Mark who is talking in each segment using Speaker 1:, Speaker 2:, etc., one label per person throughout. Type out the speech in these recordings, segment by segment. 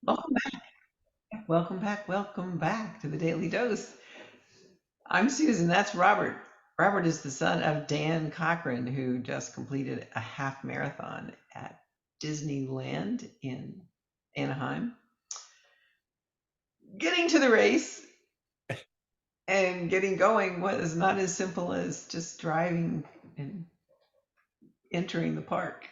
Speaker 1: Welcome back, welcome back, welcome back to the Daily Dose. I'm Susan, that's Robert. Robert is the son of Dan Cochran, who just completed a half marathon at Disneyland in Anaheim. Getting to the race and getting going was not as simple as just driving and entering the park.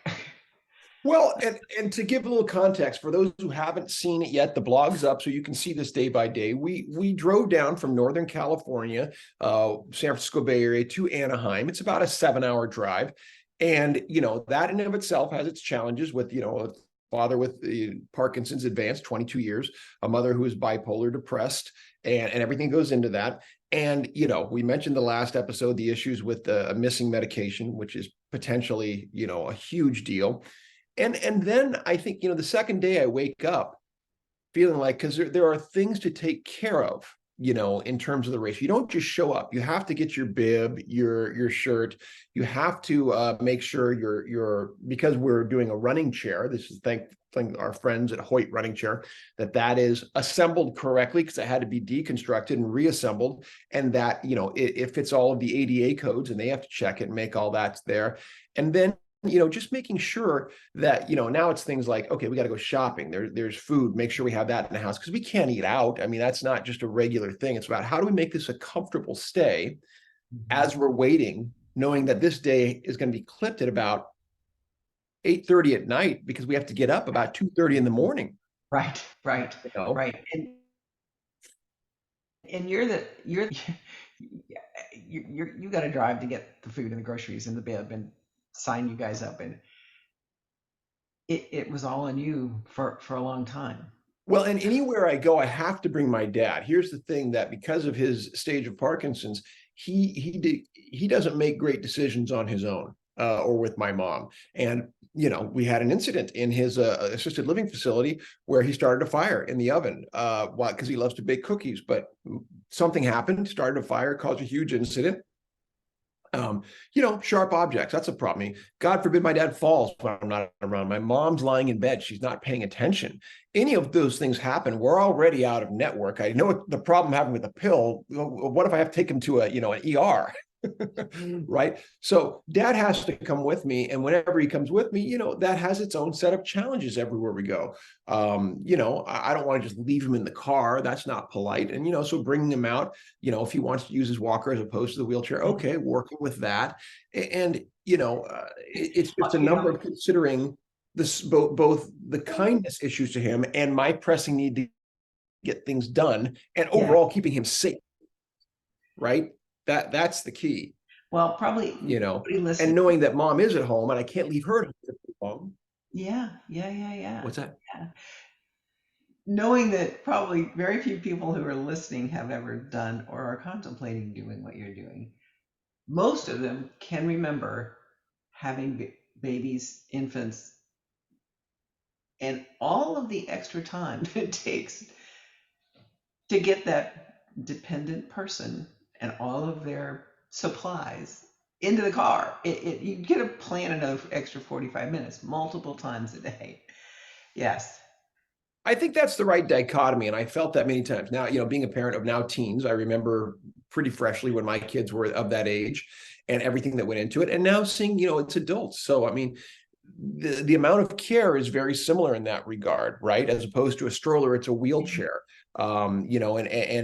Speaker 2: Well, and to give a little context for those who haven't seen it yet, the blog's up so you can see this day by day. We drove down from Northern California, San Francisco Bay Area to Anaheim. It's about a 7-hour drive, and that in and of itself has its challenges with a father with Parkinson's advanced 22 years, a mother who is bipolar depressed, and everything goes into that. And we mentioned the last episode the issues with the missing medication, which is potentially a huge deal. And then I think, the second day I wake up feeling like, because there are things to take care of, in terms of the race. You don't just show up. You have to get your bib, your shirt. You have to make sure because we're doing a running chair. This is thank our friends at Hoyt Running Chair that is assembled correctly because it had to be deconstructed and reassembled, and that it fits all of the ADA codes, and they have to check it and make all that's there. And then just making sure that, now it's things like, okay, we got to go shopping. There's food, make sure we have that in the house because we can't eat out. I mean, that's not just a regular thing. It's about how do we make this a comfortable stay as we're waiting, knowing that this day is going to be clipped at about 8:30 at night because we have to get up about 2:30 in the morning.
Speaker 1: Right, right,
Speaker 2: You know,
Speaker 1: right. And you got to drive to get the food and the groceries and the bib and sign you guys up, and it was all on you for a long time.
Speaker 2: Well, and anywhere I go, I have to bring my dad. Here's the thing, that because of his stage of Parkinson's, he doesn't make great decisions on his own, or with my mom. And we had an incident in his assisted living facility where he started a fire in the oven, because he loves to bake cookies. But something happened, started a fire, caused a huge incident. Sharp objects, that's a problem. I mean, God forbid my dad falls when I'm not around. My mom's lying in bed, she's not paying attention. Any of those things happen, we're already out of network. I know what the problem having with the pill. What if I have to take him to an ER? Right? So dad has to come with me, and whenever he comes with me, that has its own set of challenges everywhere we go. I don't want to just leave him in the car. That's not polite. And so bringing him out, if he wants to use his walker as opposed to the wheelchair, okay, working with that. And it's just a
Speaker 1: You
Speaker 2: number
Speaker 1: know,
Speaker 2: of considering this, both the kindness issues to him and my pressing need to get things done, and
Speaker 1: yeah.
Speaker 2: overall keeping him safe, right? That's the key.
Speaker 1: Well, probably nobody
Speaker 2: And
Speaker 1: listening.
Speaker 2: knowing that mom is at home and I can't leave her at home.
Speaker 1: Yeah, yeah, yeah, yeah,
Speaker 2: What's that?
Speaker 1: yeah. Knowing that probably very few people who are listening have ever done or are contemplating doing what you're doing. Most of them can remember having babies, infants, and all of the extra time it takes to get that dependent person and all of their supplies into the car. You get to plan another extra 45 minutes multiple times a day. Yes.
Speaker 2: I think that's the right dichotomy. And I felt that many times. Now, being a parent of now teens, I remember pretty freshly when my kids were of that age and everything that went into it. And now seeing, it's adults. So, I mean, the amount of care is very similar in that regard, right? As opposed to a stroller, it's a wheelchair. And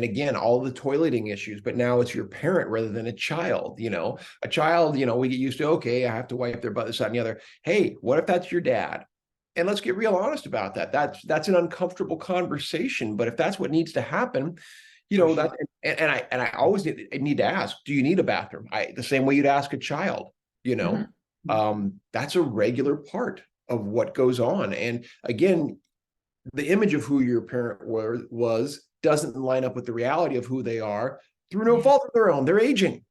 Speaker 2: again, all the toileting issues, but now it's your parent rather than a child. A child, we get used to, okay, I have to wipe their butt, this, that, and the other. Hey, what if that's your dad? And let's get real honest about that. That's an uncomfortable conversation. But if that's what needs to happen,
Speaker 1: For
Speaker 2: that,
Speaker 1: sure.
Speaker 2: and I always need to ask, do you need a bathroom? The same way you'd ask a child,
Speaker 1: Mhm.
Speaker 2: that's a regular part of what goes on. And again, the image of who your parent was doesn't line up with the reality of who they are through no
Speaker 1: Yeah.
Speaker 2: fault of their own. They're aging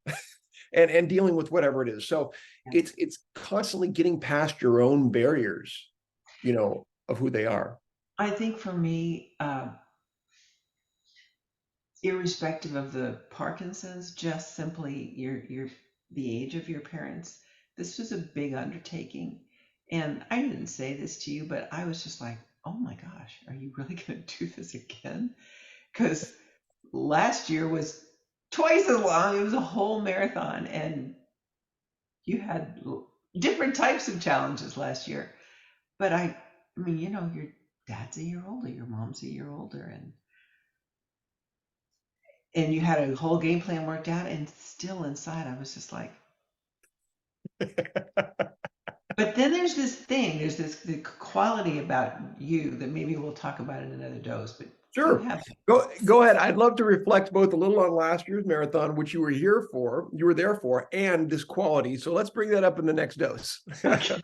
Speaker 2: and dealing with whatever it is. So
Speaker 1: Yeah.
Speaker 2: it's constantly getting past your own barriers, of who they are.
Speaker 1: I think for me, irrespective of the Parkinson's, just simply your the age of your parents, this was a big undertaking. And I didn't say this to you, but I was just like, oh my gosh, are you really going to do this again? Because last year was twice as long. It was a whole marathon, and you had different types of challenges last year. But I mean, your dad's a year older, your mom's a year older, and you had a whole game plan worked out, and still inside, I was just like, but then there's this the quality about you that maybe we'll talk about in another dose, but you
Speaker 2: Sure.
Speaker 1: have,
Speaker 2: Go ahead. I'd love to reflect both a little on last year's marathon, which you were there for, and this quality. So let's bring that up in the next dose.
Speaker 1: okay.